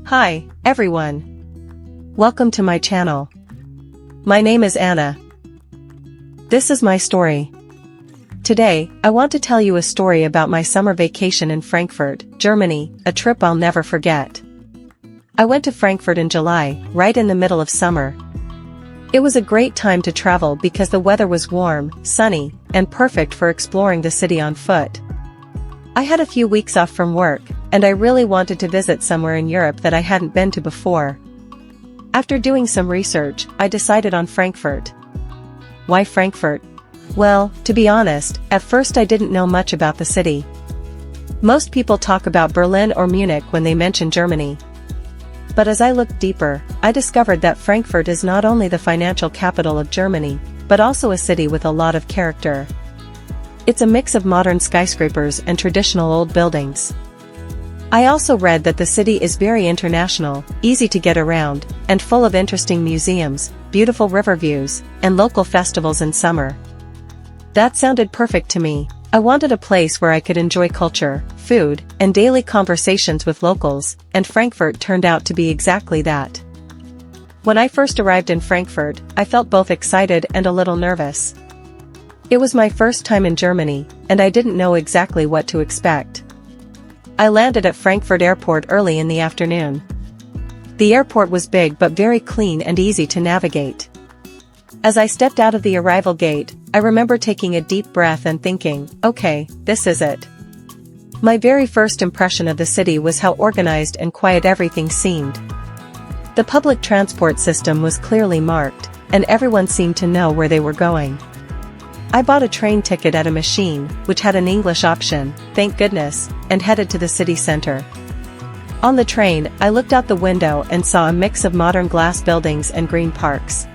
Hi, everyone. Welcome to my channel. My name is Anna. This is my story. Today, I want to tell you a story about my summer vacation in Frankfurt, Germany, a trip I'll never forget. I went to Frankfurt in July, right in the middle of summer. It was a great time to travel because the weather was warm, sunny, and perfect for exploring the city on foot. I had a few weeks off from work, and I really wanted to visit somewhere in Europe that I hadn't been to before. After doing some research, I decided on Frankfurt. Why Frankfurt? Well, to be honest, at first I didn't know much about the city. Most people talk about Berlin or Munich when they mention Germany. But as I looked deeper, I discovered that Frankfurt is not only the financial capital of Germany, but also a city with a lot of character. It's a mix of modern skyscrapers and traditional old buildings. I also read that the city is very international, easy to get around, and full of interesting museums, beautiful river views, and local festivals in summer. That sounded perfect to me. I wanted a place where I could enjoy culture, food, and daily conversations with locals, and Frankfurt turned out to be exactly that. When I first arrived in Frankfurt, I felt both excited and a little nervous. It was my first time in Germany, and I didn't know exactly what to expect. I landed at Frankfurt Airport early in the afternoon. The airport was big but very clean and easy to navigate. As I stepped out of the arrival gate, I remember taking a deep breath and thinking, okay, this is it. My very first impression of the city was how organized and quiet everything seemed. The public transport system was clearly marked, and everyone seemed to know where they were going. I bought a train ticket at a machine, which had an English option, thank goodness, and headed to the city center. On the train, I looked out the window and saw a mix of modern glass buildings and green parks.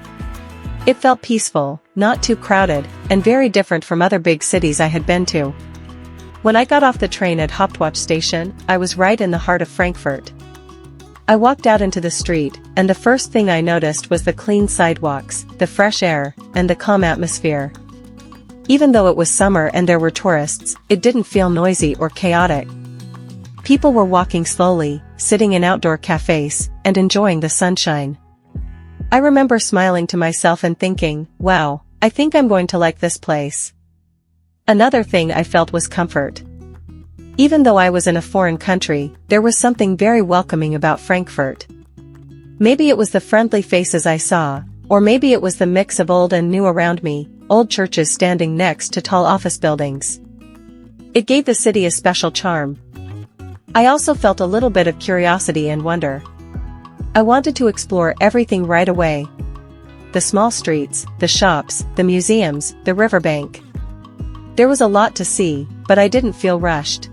It felt peaceful, not too crowded, and very different from other big cities I had been to. When I got off the train at Hauptwache station, I was right in the heart of Frankfurt. I walked out into the street, and the first thing I noticed was the clean sidewalks, the fresh air, and the calm atmosphere. Even though it was summer and there were tourists, it didn't feel noisy or chaotic. People were walking slowly, sitting in outdoor cafes, and enjoying the sunshine. I remember smiling to myself and thinking, wow, I think I'm going to like this place. Another thing I felt was comfort. Even though I was in a foreign country, there was something very welcoming about Frankfurt. Maybe it was the friendly faces I saw, or maybe it was the mix of old and new around me, old churches standing next to tall office buildings. It gave the city a special charm. I also felt a little bit of curiosity and wonder. I wanted to explore everything right away. The small streets, the shops, the museums, the riverbank. There was a lot to see, but I didn't feel rushed.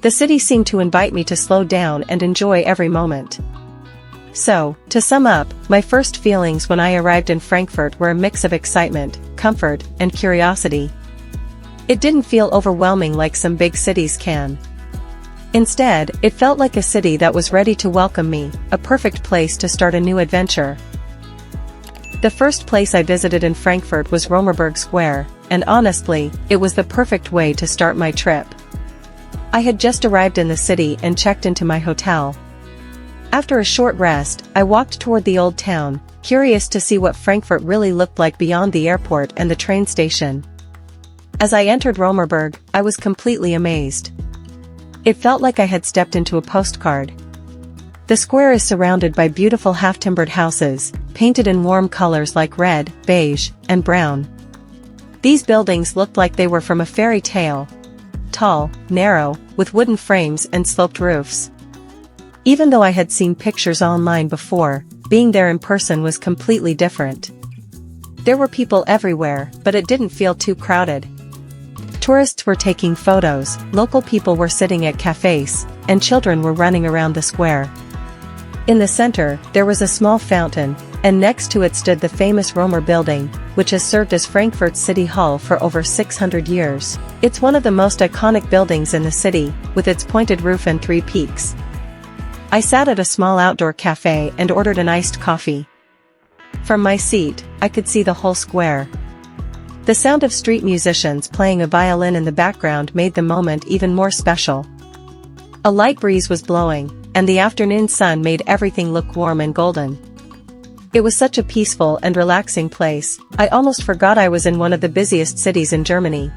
The city seemed to invite me to slow down and enjoy every moment. So, to sum up, my first feelings when I arrived in Frankfurt were a mix of excitement, comfort, and curiosity. It didn't feel overwhelming like some big cities can. Instead, it felt like a city that was ready to welcome me, a perfect place to start a new adventure. The first place I visited in Frankfurt was Römerberg Square, and honestly, it was the perfect way to start my trip. I had just arrived in the city and checked into my hotel. After a short rest, I walked toward the old town, curious to see what Frankfurt really looked like beyond the airport and the train station. As I entered Römerberg, I was completely amazed. It felt like I had stepped into a postcard. The square is surrounded by beautiful half-timbered houses, painted in warm colors like red, beige, and brown. These buildings looked like they were from a fairy tale. Tall, narrow, with wooden frames and sloped roofs. Even though I had seen pictures online before, being there in person was completely different. There were people everywhere, but it didn't feel too crowded. Tourists were taking photos, local people were sitting at cafes, and children were running around the square. In the center, there was a small fountain, and next to it stood the famous Römer building, which has served as Frankfurt's city hall for over 600 years. It's one of the most iconic buildings in the city, with its pointed roof and 3 peaks. I sat at a small outdoor cafe and ordered an iced coffee. From my seat, I could see the whole square. The sound of street musicians playing a violin in the background made the moment even more special. A light breeze was blowing, and the afternoon sun made everything look warm and golden. It was such a peaceful and relaxing place, I almost forgot I was in one of the busiest cities in Germany.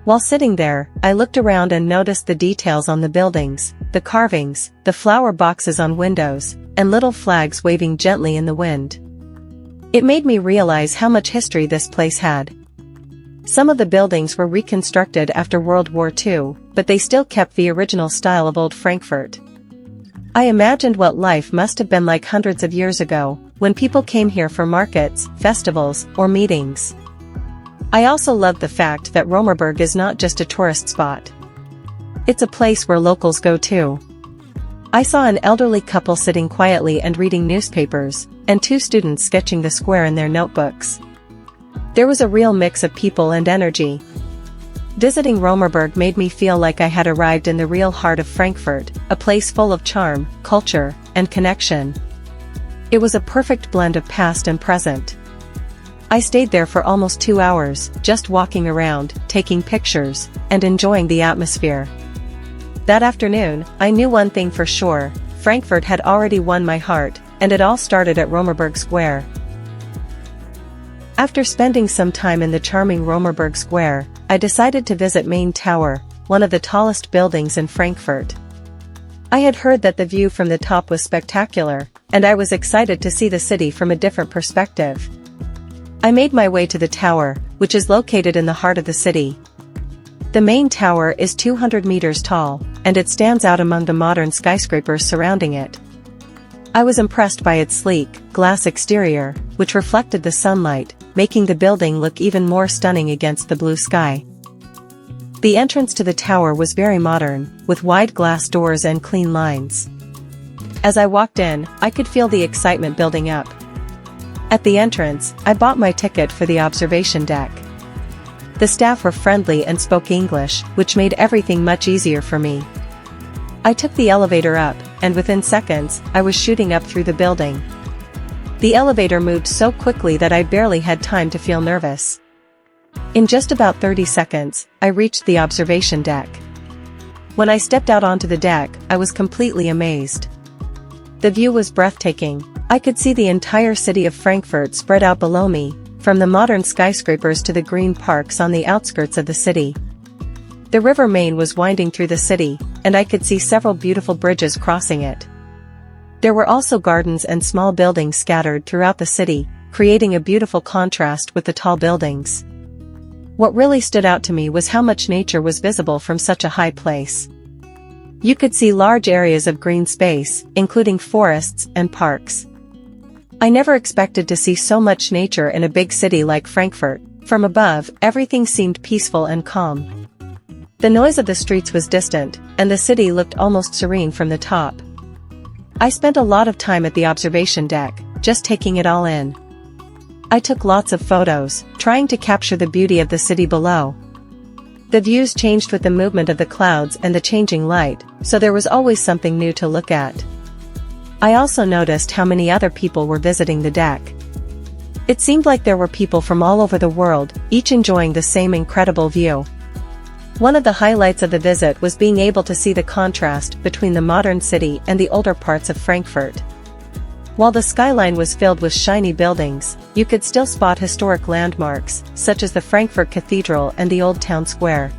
While sitting there, I looked around and noticed the details on the buildings, the carvings, the flower boxes on windows, and little flags waving gently in the wind. It made me realize how much history this place had. Some of the buildings were reconstructed after World War II, but they still kept the original style of old Frankfurt. I imagined what life must have been like hundreds of years ago, when people came here for markets, festivals, or meetings. I also loved the fact that Römerberg is not just a tourist spot. It's a place where locals go too. I saw an elderly couple sitting quietly and reading newspapers, and two students sketching the square in their notebooks. There was a real mix of people and energy. Visiting Römerberg made me feel like I had arrived in the real heart of Frankfurt, a place full of charm, culture, and connection. It was a perfect blend of past and present. I stayed there for almost 2 hours, just walking around, taking pictures, and enjoying the atmosphere. That afternoon, I knew one thing for sure: Frankfurt had already won my heart, and it all started at Römerberg Square. After spending some time in the charming Römerberg Square, I decided to visit Main Tower, one of the tallest buildings in Frankfurt. I had heard that the view from the top was spectacular, and I was excited to see the city from a different perspective. I made my way to the tower, which is located in the heart of the city. The main tower is 200 meters tall, and it stands out among the modern skyscrapers surrounding it. I was impressed by its sleek, glass exterior, which reflected the sunlight, making the building look even more stunning against the blue sky. The entrance to the tower was very modern, with wide glass doors and clean lines. As I walked in, I could feel the excitement building up. At the entrance, I bought my ticket for the observation deck. The staff were friendly and spoke English, which made everything much easier for me. I took the elevator up, and within seconds, I was shooting up through the building. The elevator moved so quickly that I barely had time to feel nervous. In just about 30 seconds, I reached the observation deck. When I stepped out onto the deck, I was completely amazed. The view was breathtaking. I could see the entire city of Frankfurt spread out below me, from the modern skyscrapers to the green parks on the outskirts of the city. The River Main was winding through the city, and I could see several beautiful bridges crossing it. There were also gardens and small buildings scattered throughout the city, creating a beautiful contrast with the tall buildings. What really stood out to me was how much nature was visible from such a high place. You could see large areas of green space, including forests and parks. I never expected to see so much nature in a big city like Frankfurt. From above, everything seemed peaceful and calm. The noise of the streets was distant, and the city looked almost serene from the top. I spent a lot of time at the observation deck, just taking it all in. I took lots of photos, trying to capture the beauty of the city below. The views changed with the movement of the clouds and the changing light, so there was always something new to look at. I also noticed how many other people were visiting the deck. It seemed like there were people from all over the world, each enjoying the same incredible view. One of the highlights of the visit was being able to see the contrast between the modern city and the older parts of Frankfurt. While the skyline was filled with shiny buildings, you could still spot historic landmarks, such as the Frankfurt Cathedral and the Old Town Square.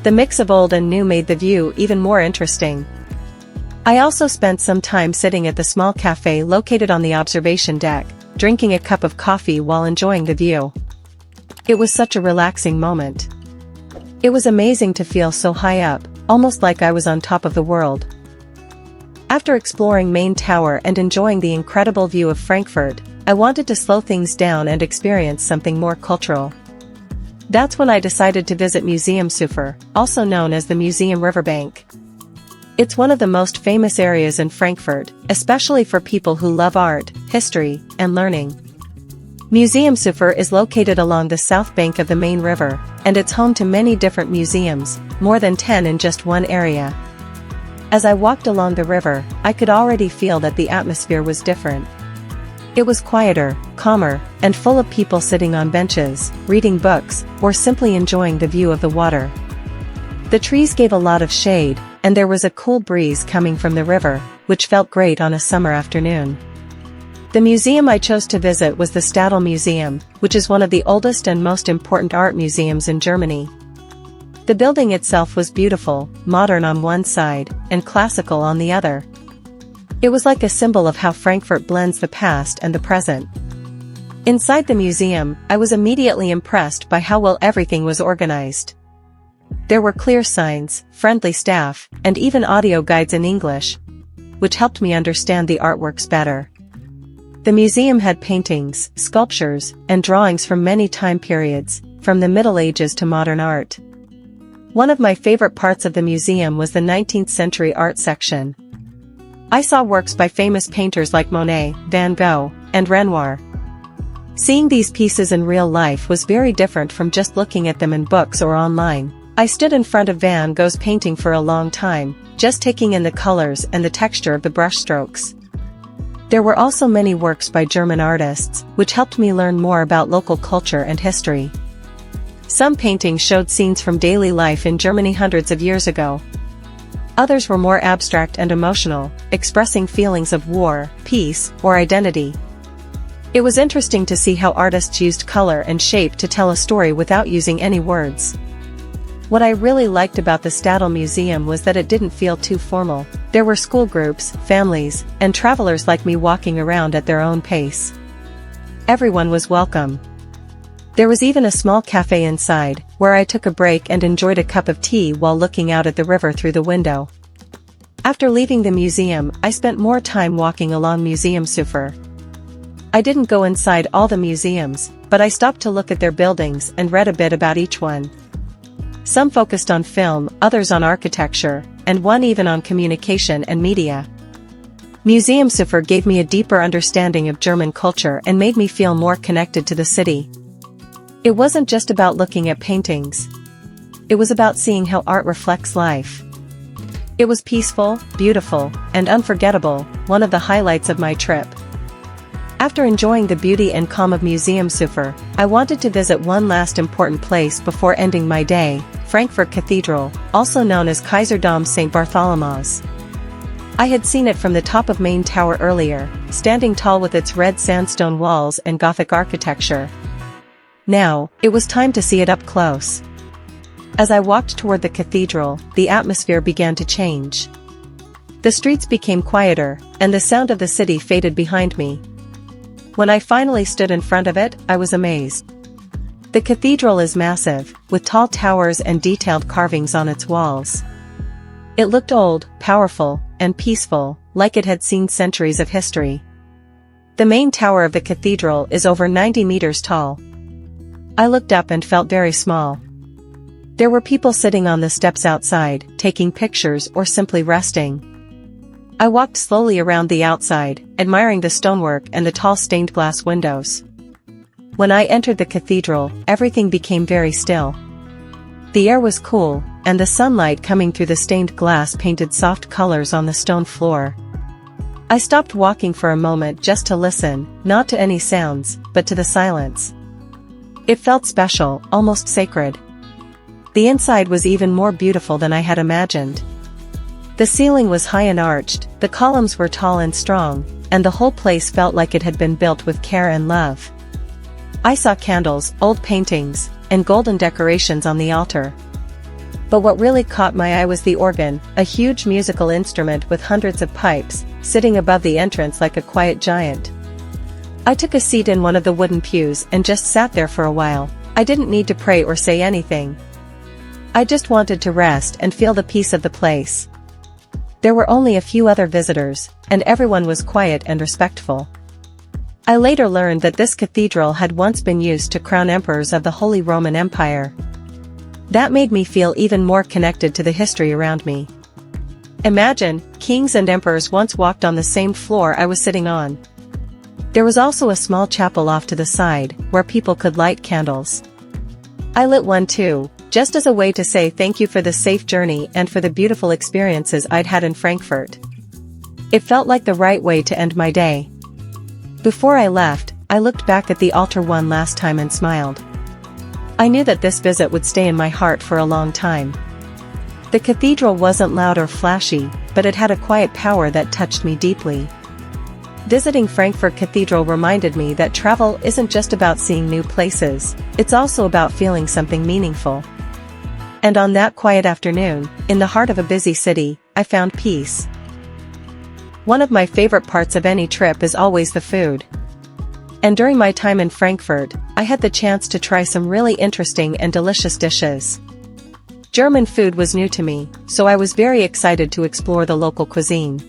The mix of old and new made the view even more interesting. I also spent some time sitting at the small cafe located on the observation deck, drinking a cup of coffee while enjoying the view. It was such a relaxing moment. It was amazing to feel so high up, almost like I was on top of the world. After exploring Main Tower and enjoying the incredible view of Frankfurt, I wanted to slow things down and experience something more cultural. That's when I decided to visit Museum Sufer, also known as the Museum Riverbank. It's one of the most famous areas in Frankfurt, especially for people who love art, history, and learning. Museum Sufer is located along the south bank of the main river, and it's home to many different museums, more than 10 in just one area. As I walked along the river, I could already feel that the atmosphere was different. It was quieter, calmer, and full of people sitting on benches, reading books, or simply enjoying the view of the water. The trees gave a lot of shade, and there was a cool breeze coming from the river, which felt great on a summer afternoon. The museum I chose to visit was the Stadel Museum, which is one of the oldest and most important art museums in Germany. The building itself was beautiful, modern on one side, and classical on the other. It was like a symbol of how Frankfurt blends the past and the present. Inside the museum, I was immediately impressed by how well everything was organized. There were clear signs, friendly staff, and even audio guides in English, which helped me understand the artworks better. The museum had paintings, sculptures, and drawings from many time periods, from the Middle Ages to modern art. One of my favorite parts of the museum was the 19th century art section. I saw works by famous painters like Monet, Van Gogh, and Renoir. Seeing these pieces in real life was very different from just looking at them in books or online. I stood in front of Van Gogh's painting for a long time, just taking in the colors and the texture of the brushstrokes. There were also many works by German artists, which helped me learn more about local culture and history. Some paintings showed scenes from daily life in Germany hundreds of years ago. Others were more abstract and emotional, expressing feelings of war, peace, or identity. It was interesting to see how artists used color and shape to tell a story without using any words. What I really liked about the Stadel Museum was that it didn't feel too formal. There were school groups, families, and travelers like me walking around at their own pace. Everyone was welcome. There was even a small cafe inside, where I took a break and enjoyed a cup of tea while looking out at the river through the window. After leaving the museum, I spent more time walking along Museumsufer. I didn't go inside all the museums, but I stopped to look at their buildings and read a bit about each one. Some focused on film, others on architecture, and one even on communication and media. Museumsufer gave me a deeper understanding of German culture and made me feel more connected to the city. It wasn't just about looking at paintings. It was about seeing how art reflects life. It was peaceful, beautiful, and unforgettable, one of the highlights of my trip. After enjoying the beauty and calm of Museumsufer, I wanted to visit one last important place before ending my day, Frankfurt Cathedral, also known as Kaiserdom St. Bartholomew's. I had seen it from the top of Main Tower earlier, standing tall with its red sandstone walls and Gothic architecture. Now, it was time to see it up close. As I walked toward the cathedral, the atmosphere began to change. The streets became quieter, and the sound of the city faded behind me. When I finally stood in front of it, I was amazed. The cathedral is massive, with tall towers and detailed carvings on its walls. It looked old, powerful, and peaceful, like it had seen centuries of history. The main tower of the cathedral is over 90 meters tall. I looked up and felt very small. There were people sitting on the steps outside, taking pictures or simply resting. I walked slowly around the outside, admiring the stonework and the tall stained glass windows. When I entered the cathedral, everything became very still. The air was cool, and the sunlight coming through the stained glass painted soft colors on the stone floor. I stopped walking for a moment just to listen, not to any sounds, but to the silence. It felt special, almost sacred. The inside was even more beautiful than I had imagined. The ceiling was high and arched, the columns were tall and strong, and the whole place felt like it had been built with care and love. I saw candles, old paintings, and golden decorations on the altar. But what really caught my eye was the organ, a huge musical instrument with hundreds of pipes, sitting above the entrance like a quiet giant. I took a seat in one of the wooden pews and just sat there for a while. I didn't need to pray or say anything. I just wanted to rest and feel the peace of the place. There were only a few other visitors, and everyone was quiet and respectful. I later learned that this cathedral had once been used to crown emperors of the Holy Roman Empire. That made me feel even more connected to the history around me. Imagine, kings and emperors once walked on the same floor I was sitting on. There was also a small chapel off to the side, where people could light candles. I lit one too, just as a way to say thank you for the safe journey and for the beautiful experiences I'd had in Frankfurt. It felt like the right way to end my day. Before I left, I looked back at the altar one last time and smiled. I knew that this visit would stay in my heart for a long time. The cathedral wasn't loud or flashy, but it had a quiet power that touched me deeply. Visiting Frankfurt Cathedral reminded me that travel isn't just about seeing new places, it's also about feeling something meaningful. And on that quiet afternoon, in the heart of a busy city, I found peace. One of my favorite parts of any trip is always the food. And during my time in Frankfurt, I had the chance to try some really interesting and delicious dishes. German food was new to me, so I was very excited to explore the local cuisine.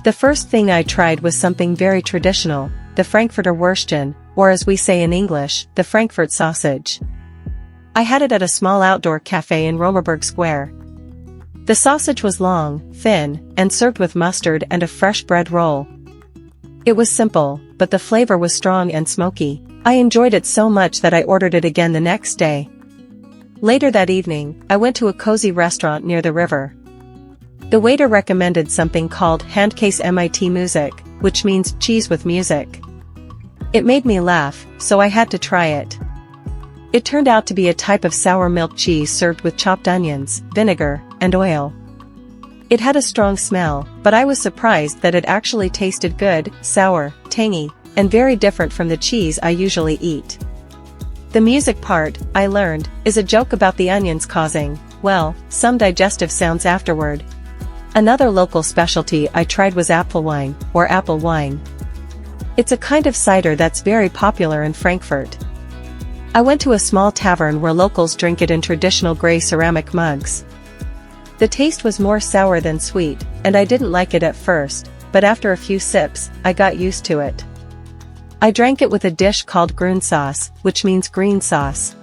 The first thing I tried was something very traditional, the Frankfurter Würstchen, or as we say in English, the Frankfurt sausage. I had it at a small outdoor cafe in Römerberg Square. The sausage was long, thin, and served with mustard and a fresh bread roll. It was simple, but the flavor was strong and smoky. I enjoyed it so much that I ordered it again the next day. Later that evening, I went to a cozy restaurant near the river. The waiter recommended something called Handkäse mit Musik, which means cheese with music. It made me laugh, so I had to try it. It turned out to be a type of sour milk cheese served with chopped onions, vinegar, and oil. It had a strong smell, but I was surprised that it actually tasted good, sour, tangy, and very different from the cheese I usually eat. The music part, I learned, is a joke about the onions causing, well, some digestive sounds afterward. Another local specialty I tried was apple wine, or apple wine. It's a kind of cider that's very popular in Frankfurt. I went to a small tavern where locals drink it in traditional gray ceramic mugs. The taste was more sour than sweet, and I didn't like it at first, but after a few sips, I got used to it. I drank it with a dish called Grünsauce, which means green sauce.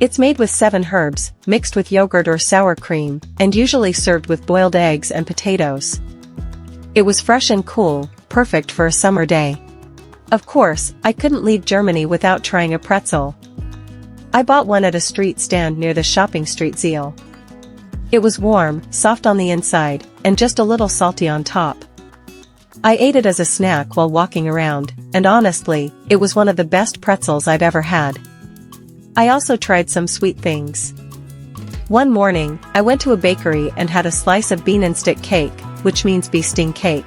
It's made with 7 herbs, mixed with yogurt or sour cream, and usually served with boiled eggs and potatoes. It was fresh and cool, perfect for a summer day. Of course, I couldn't leave Germany without trying a pretzel. I bought one at a street stand near the shopping street Zeal. It was warm, soft on the inside, and just a little salty on top. I ate it as a snack while walking around, and honestly, it was one of the best pretzels I've ever had. I also tried some sweet things. One morning, I went to a bakery and had a slice of Bienenstick cake, which means bee sting cake.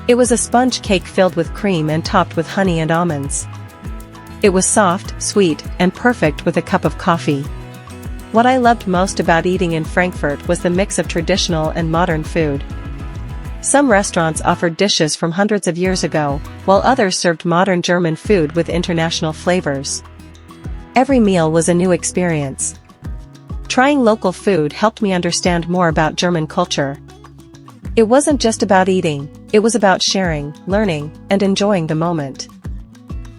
It was a sponge cake filled with cream and topped with honey and almonds. It was soft, sweet, and perfect with a cup of coffee. What I loved most about eating in Frankfurt was the mix of traditional and modern food. Some restaurants offered dishes from hundreds of years ago, while others served modern German food with international flavors. Every meal was a new experience. Trying local food helped me understand more about German culture. It wasn't just about eating, it was about sharing, learning, and enjoying the moment.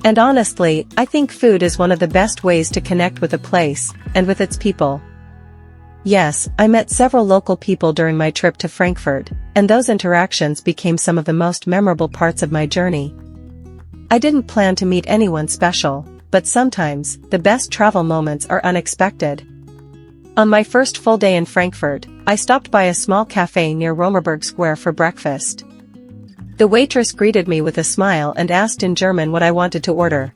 And honestly, I think food is one of the best ways to connect with a place, and with its people. Yes, I met several local people during my trip to Frankfurt, and those interactions became some of the most memorable parts of my journey. I didn't plan to meet anyone special, but sometimes, the best travel moments are unexpected. On my first full day in Frankfurt, I stopped by a small cafe near Römerberg Square for breakfast. The waitress greeted me with a smile and asked in German what I wanted to order.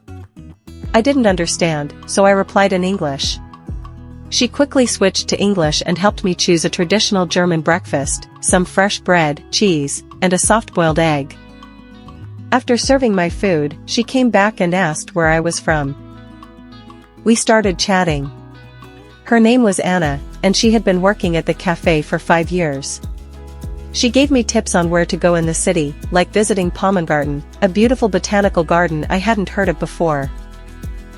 I didn't understand, so I replied in English. She quickly switched to English and helped me choose a traditional German breakfast, some fresh bread, cheese, and a soft-boiled egg. After serving my food, she came back and asked where I was from. We started chatting. Her name was Anna, and she had been working at the cafe for 5 years. She gave me tips on where to go in the city, like visiting Palmengarten, a beautiful botanical garden I hadn't heard of before.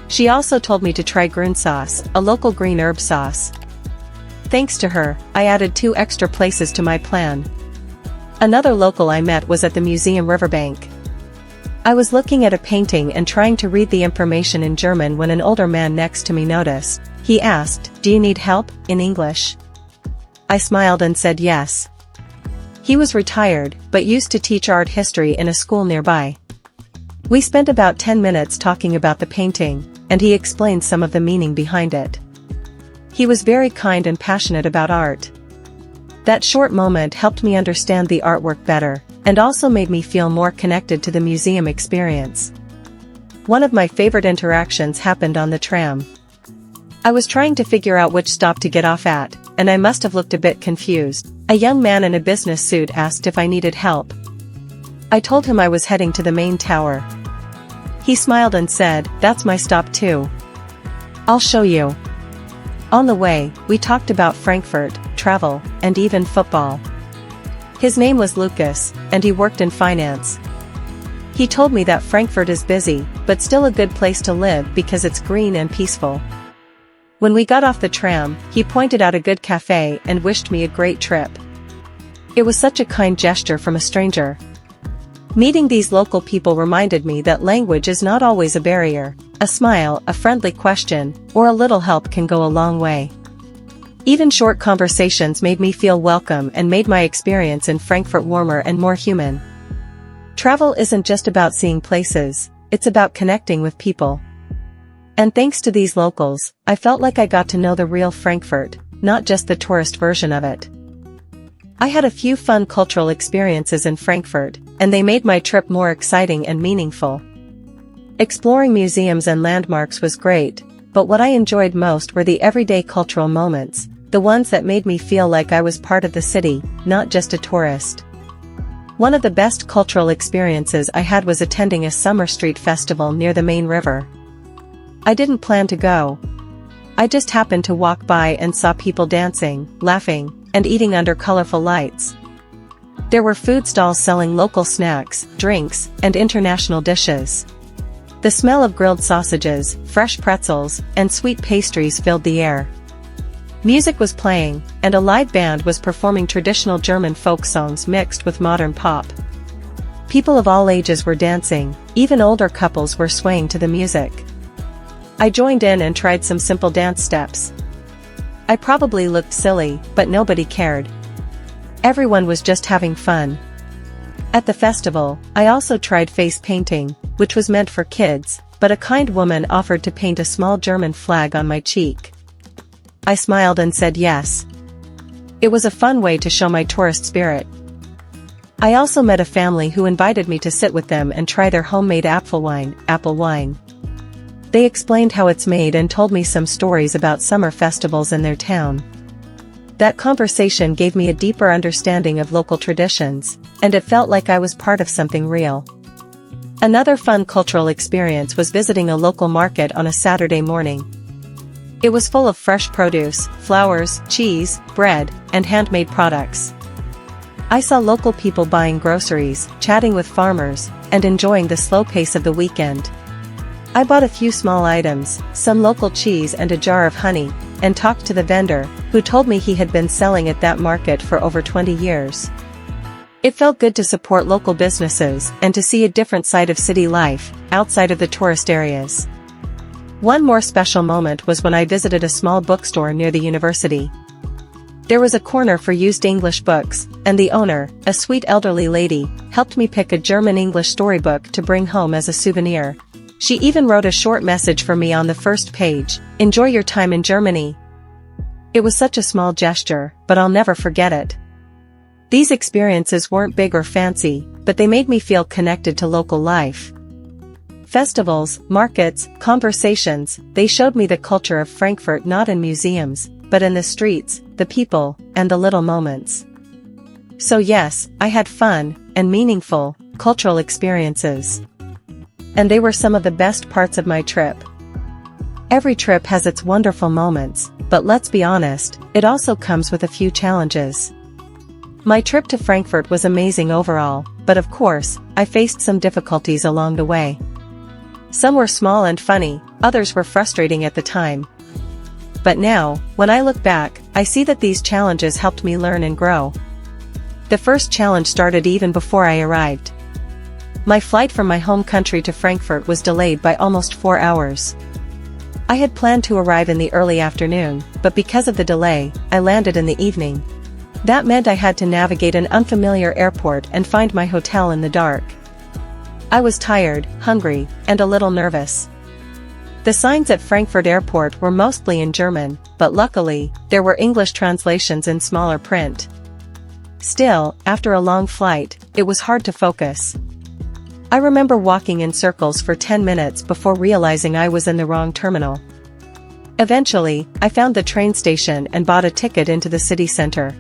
She also told me to try Grünsauce, a local green herb sauce. Thanks to her, I added 2 extra places to my plan. Another local I met was at the museum Riverbank. I was looking at a painting and trying to read the information in German when an older man next to me noticed. He asked, "Do you need help?" in English. I smiled and said yes. He was retired, but used to teach art history in a school nearby. We spent about 10 minutes talking about the painting, and he explained some of the meaning behind it. He was very kind and passionate about art. That short moment helped me understand the artwork better, and also made me feel more connected to the museum experience. One of my favorite interactions happened on the tram. I was trying to figure out which stop to get off at, and I must have looked a bit confused. A young man in a business suit asked if I needed help. I told him I was heading to the main tower. He smiled and said, "That's my stop too. I'll show you." On the way, we talked about Frankfurt, travel, and even football. His name was Lucas, and he worked in finance. He told me that Frankfurt is busy, but still a good place to live because it's green and peaceful. When we got off the tram, he pointed out a good cafe and wished me a great trip. It was such a kind gesture from a stranger. Meeting these local people reminded me that language is not always a barrier. A smile, a friendly question, or a little help can go a long way. Even short conversations made me feel welcome and made my experience in Frankfurt warmer and more human. Travel isn't just about seeing places, it's about connecting with people. And thanks to these locals, I felt like I got to know the real Frankfurt, not just the tourist version of it. I had a few fun cultural experiences in Frankfurt, and they made my trip more exciting and meaningful. Exploring museums and landmarks was great, but what I enjoyed most were the everyday cultural moments, the ones that made me feel like I was part of the city, not just a tourist. One of the best cultural experiences I had was attending a summer street festival near the main river. I didn't plan to go. I just happened to walk by and saw people dancing, laughing, and eating under colorful lights. There were food stalls selling local snacks, drinks, and international dishes. The smell of grilled sausages, fresh pretzels, and sweet pastries filled the air. Music was playing, and a live band was performing traditional German folk songs mixed with modern pop. People of all ages were dancing, even older couples were swaying to the music. I joined in and tried some simple dance steps. I probably looked silly, but nobody cared. Everyone was just having fun. At the festival, I also tried face painting, which was meant for kids, but a kind woman offered to paint a small German flag on my cheek. I smiled and said yes. It was a fun way to show my tourist spirit. I also met a family who invited me to sit with them and try their homemade apple wine. They explained how it's made and told me some stories about summer festivals in their town. That conversation gave me a deeper understanding of local traditions, and it felt like I was part of something real. Another fun cultural experience was visiting a local market on a Saturday morning. It was full of fresh produce, flowers, cheese, bread, and handmade products. I saw local people buying groceries, chatting with farmers, and enjoying the slow pace of the weekend. I bought a few small items, some local cheese and a jar of honey, and talked to the vendor, who told me he had been selling at that market for over 20 years. It felt good to support local businesses and to see a different side of city life, outside of the tourist areas. One more special moment was when I visited a small bookstore near the university. There was a corner for used English books, and the owner, a sweet elderly lady, helped me pick a German-English storybook to bring home as a souvenir. She even wrote a short message for me on the first page, "Enjoy your time in Germany." It was such a small gesture, but I'll never forget it. These experiences weren't big or fancy, but they made me feel connected to local life. Festivals, markets, conversations, they showed me the culture of Frankfurt not in museums, but in the streets, the people, and the little moments. So yes, I had fun, and meaningful, cultural experiences. And they were some of the best parts of my trip. Every trip has its wonderful moments, but let's be honest, it also comes with a few challenges. My trip to Frankfurt was amazing overall, but of course, I faced some difficulties along the way. Some were small and funny, others were frustrating at the time. But now, when I look back, I see that these challenges helped me learn and grow. The first challenge started even before I arrived. My flight from my home country to Frankfurt was delayed by almost 4 hours. I had planned to arrive in the early afternoon, but because of the delay, I landed in the evening. That meant I had to navigate an unfamiliar airport and find my hotel in the dark. I was tired, hungry, and a little nervous. The signs at Frankfurt Airport were mostly in German, but luckily, there were English translations in smaller print. Still, after a long flight, it was hard to focus. I remember walking in circles for 10 minutes before realizing I was in the wrong terminal. Eventually, I found the train station and bought a ticket into the city center.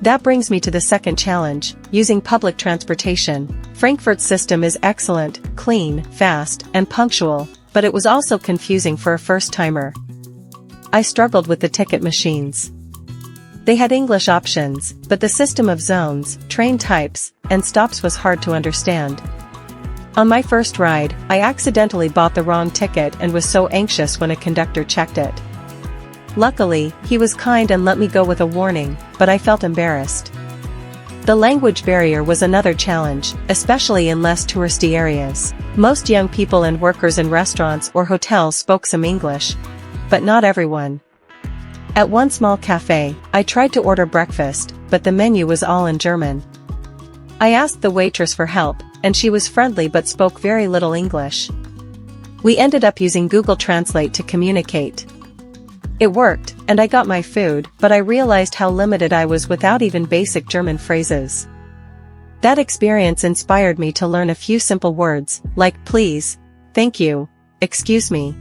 That brings me to the second challenge, using public transportation. Frankfurt's system is excellent, clean, fast, and punctual, but it was also confusing for a first-timer. I struggled with the ticket machines. They had English options, but the system of zones, train types, and stops was hard to understand. On my first ride, I accidentally bought the wrong ticket and was so anxious when a conductor checked it. Luckily, he was kind and let me go with a warning, but I felt embarrassed. The language barrier was another challenge, especially in less touristy areas. Most young people and workers in restaurants or hotels spoke some English, but not everyone. At one small cafe, I tried to order breakfast, but the menu was all in German. I asked the waitress for help, and she was friendly but spoke very little English. We ended up using Google Translate to communicate. It worked, and I got my food, but I realized how limited I was without even basic German phrases. That experience inspired me to learn a few simple words, like please, thank you, excuse me.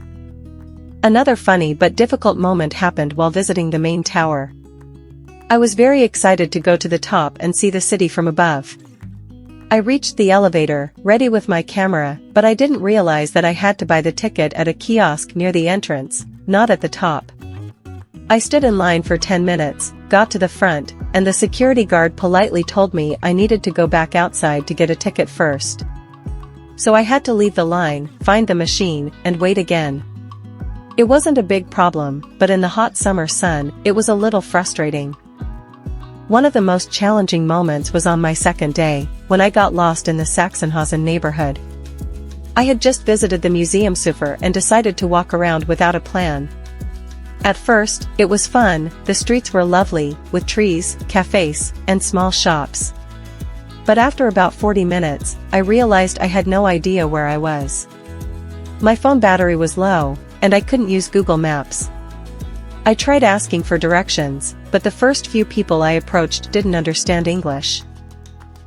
Another funny but difficult moment happened while visiting the main tower. I was very excited to go to the top and see the city from above. I reached the elevator, ready with my camera, but I didn't realize that I had to buy the ticket at a kiosk near the entrance, not at the top. I stood in line for 10 minutes, got to the front, and the security guard politely told me I needed to go back outside to get a ticket first. So I had to leave the line, find the machine, and wait again. It wasn't a big problem, but in the hot summer sun, it was a little frustrating. One of the most challenging moments was on my second day, when I got lost in the Sachsenhausen neighborhood. I had just visited the Museumsufer and decided to walk around without a plan. At first, it was fun, the streets were lovely, with trees, cafes, and small shops. But after about 40 minutes, I realized I had no idea where I was. My phone battery was low, and I couldn't use Google Maps. I tried asking for directions, but the first few people I approached didn't understand English.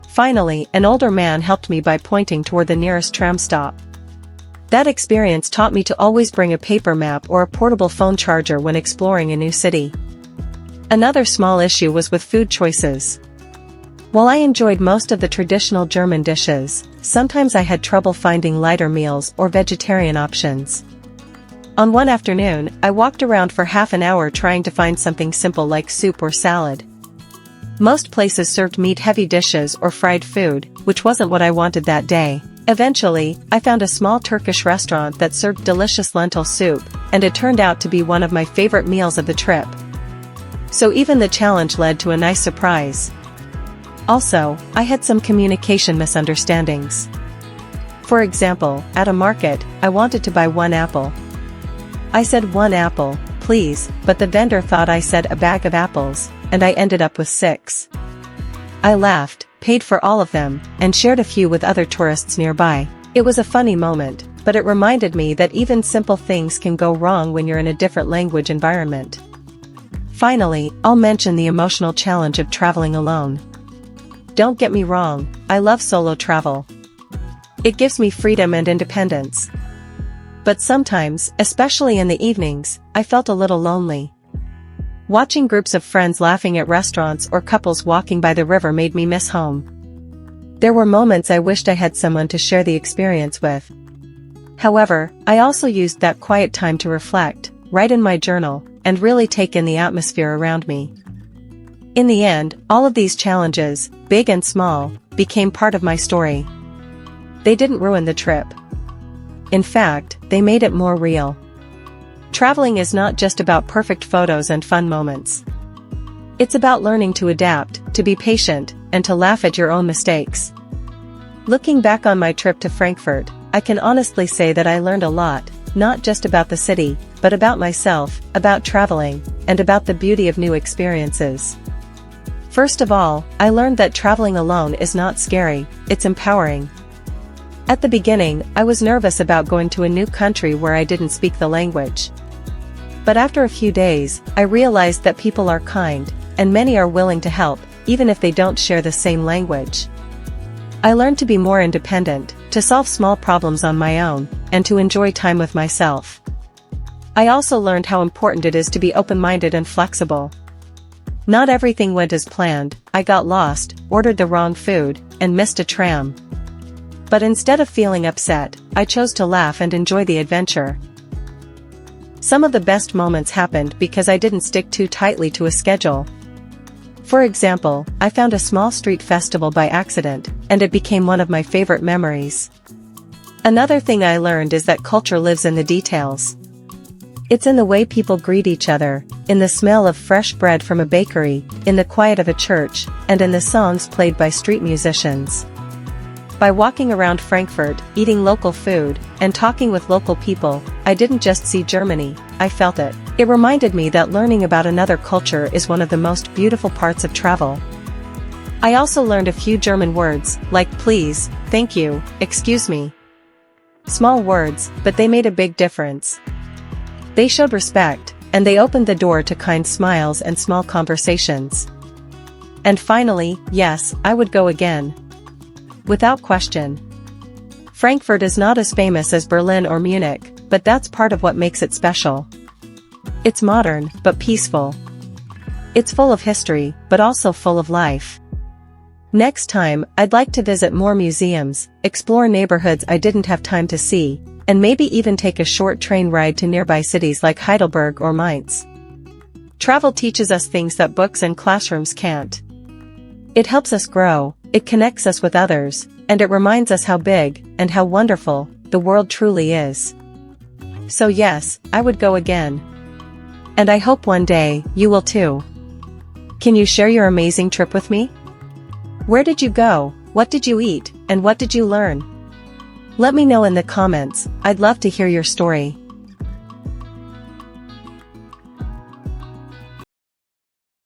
Finally, an older man helped me by pointing toward the nearest tram stop. That experience taught me to always bring a paper map or a portable phone charger when exploring a new city. Another small issue was with food choices. While I enjoyed most of the traditional German dishes, sometimes I had trouble finding lighter meals or vegetarian options. On one afternoon, I walked around for half an hour trying to find something simple like soup or salad. Most places served meat-heavy dishes or fried food, which wasn't what I wanted that day. Eventually, I found a small Turkish restaurant that served delicious lentil soup, and it turned out to be one of my favorite meals of the trip. So even the challenge led to a nice surprise. Also, I had some communication misunderstandings. For example, at a market, I wanted to buy one apple. I said 1 apple, please, but the vendor thought I said a bag of apples, and I ended up with 6. I laughed, paid for all of them, and shared a few with other tourists nearby. It was a funny moment, but it reminded me that even simple things can go wrong when you're in a different language environment. Finally, I'll mention the emotional challenge of traveling alone. Don't get me wrong, I love solo travel. It gives me freedom and independence. But sometimes, especially in the evenings, I felt a little lonely. Watching groups of friends laughing at restaurants or couples walking by the river made me miss home. There were moments I wished I had someone to share the experience with. However, I also used that quiet time to reflect, write in my journal, and really take in the atmosphere around me. In the end, all of these challenges, big and small, became part of my story. They didn't ruin the trip. In fact, they made it more real. Traveling is not just about perfect photos and fun moments. It's about learning to adapt, to be patient, and to laugh at your own mistakes. Looking back on my trip to Frankfurt, I can honestly say that I learned a lot, not just about the city, but about myself, about traveling, and about the beauty of new experiences. First of all, I learned that traveling alone is not scary, it's empowering. At the beginning, I was nervous about going to a new country where I didn't speak the language. But after a few days, I realized that people are kind, and many are willing to help, even if they don't share the same language. I learned to be more independent, to solve small problems on my own, and to enjoy time with myself. I also learned how important it is to be open-minded and flexible. Not everything went as planned. I got lost, ordered the wrong food, and missed a tram. But instead of feeling upset, I chose to laugh and enjoy the adventure. Some of the best moments happened because I didn't stick too tightly to a schedule. For example, I found a small street festival by accident, and it became one of my favorite memories. Another thing I learned is that culture lives in the details. It's in the way people greet each other, in the smell of fresh bread from a bakery, in the quiet of a church, and in the songs played by street musicians. By walking around Frankfurt, eating local food, and talking with local people, I didn't just see Germany, I felt it. It reminded me that learning about another culture is one of the most beautiful parts of travel. I also learned a few German words, like please, thank you, excuse me. Small words, but they made a big difference. They showed respect, and they opened the door to kind smiles and small conversations. And finally, yes, I would go again. Without question. Frankfurt is not as famous as Berlin or Munich, but that's part of what makes it special. It's modern, but peaceful. It's full of history, but also full of life. Next time, I'd like to visit more museums, explore neighborhoods I didn't have time to see, and maybe even take a short train ride to nearby cities like Heidelberg or Mainz. Travel teaches us things that books and classrooms can't. It helps us grow, it connects us with others, and it reminds us how big, and how wonderful, the world truly is. So yes, I would go again. And I hope one day, you will too. Can you share your amazing trip with me? Where did you go, what did you eat, and what did you learn? Let me know in the comments, I'd love to hear your story.